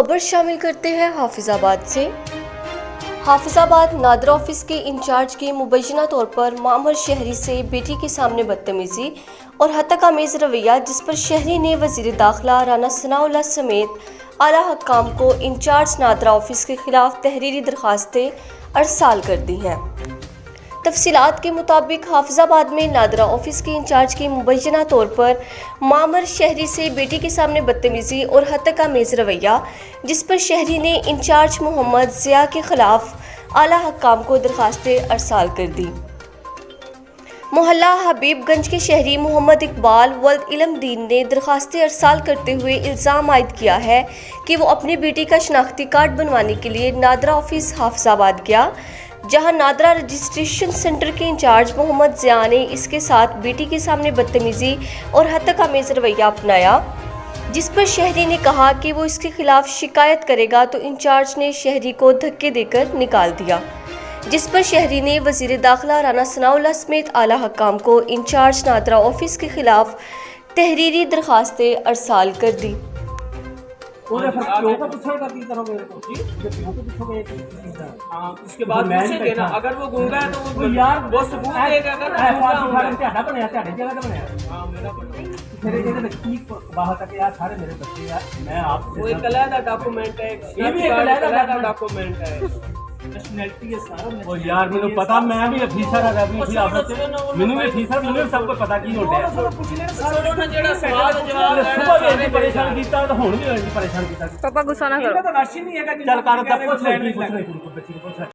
खबर शामिल करते हैं हाफिजाबाद से। हाफिजाबाद नादरा ऑफिस के इंचार्ज की मुबैना तौर पर मामर शहरी से बेटी के सामने बदतमीजी और हत्याकामेज़ रवैया, जिस पर शहरी ने वज़ीर दाखिला राना सनाउल्लाह समेत आला हक्काम को इंचार्ज नादरा ऑफिस के खिलाफ तहरीरी दरखास्तें अरसाल कर दी हैं। तफसीलात के मुताबिक हाफिजाबाद में नादरा ऑफिस के इंचार्ज की मुबैना तौर पर मामर शहरी से बेटी के सामने बदतमीजी और हत्याकामेज़ रवैया, जिस पर शहरी ने इंचार्ज मोहम्मद ज़िया के खिलाफ आला हक्काम को दरखास्तें अरसाल कर दी। मोहल्ला हबीबगंज के शहरी मोहम्मद इकबाल वल्द इल्म दीन ने दरखास्तें अरसाल करते हुए इल्ज़ाम आयद किया है कि वो अपनी बेटी का शनाख्ती कार्ड बनवाने के लिए नादरा ऑफिस हाफिजाबाद गया, जहां नादरा रजिस्ट्रेशन सेंटर के इंचार्ज मोहम्मद ज़िया ने इसके साथ बेटी के सामने बदतमीजी और हत्याकामेज़ रवैया अपनाया, जिस पर शहरी ने कहा कि वो इसके खिलाफ शिकायत करेगा, तो इंचार्ज ने शहरी को धक्के देकर निकाल दिया, जिस पर शहरी ने वज़ीर दाखिला राना सनाउल्लाह समेत आला हक्काम को इंचार्ज नादरा ऑफिस के खिलाफ तहरीरी दरखास्तें अरसाल कर दी। उसके बाद पूछेंगे ना, अगर वो गूंगा है तो वो यार वो सबूत देगा। अगर वो एक अलग डॉक्यूमेंट है, ये भी एक अलग डॉक्यूमेंट है। ਉਹ ਯਾਰ ਮੈਨੂੰ ਪਤਾ, ਮੈਂ ਵੀ ਅਫੀਸਰ ਆ ਵੀ ਸੀ ਆਫਿਸ ਚ, ਮੈਨੂੰ ਵੀ ਅਫੀਸਰ, ਮੈਨੂੰ ਸਭ ਕੁਝ ਪਤਾ ਕੀ ਹੁੰਦਾ ਹੈ। ਜਿਹੜਾ ਸਵਾਲ ਜਵਾਬ ਸੁਭਾ ਵੀ ਪਰੇਸ਼ਾਨ ਕੀਤਾ ਤਾਂ ਹੁਣ ਵੀ ਪਰੇਸ਼ਾਨ ਕੀਤਾ। पापा गुस्सा ना करो। ਤਾਂ ਰਾਸ਼ੀ ਨਹੀਂ ਹੈਗਾ ਚੱਲ ਕਰ, ਪੁੱਛ ਲੈ, ਪੁੱਛ ਲੈ।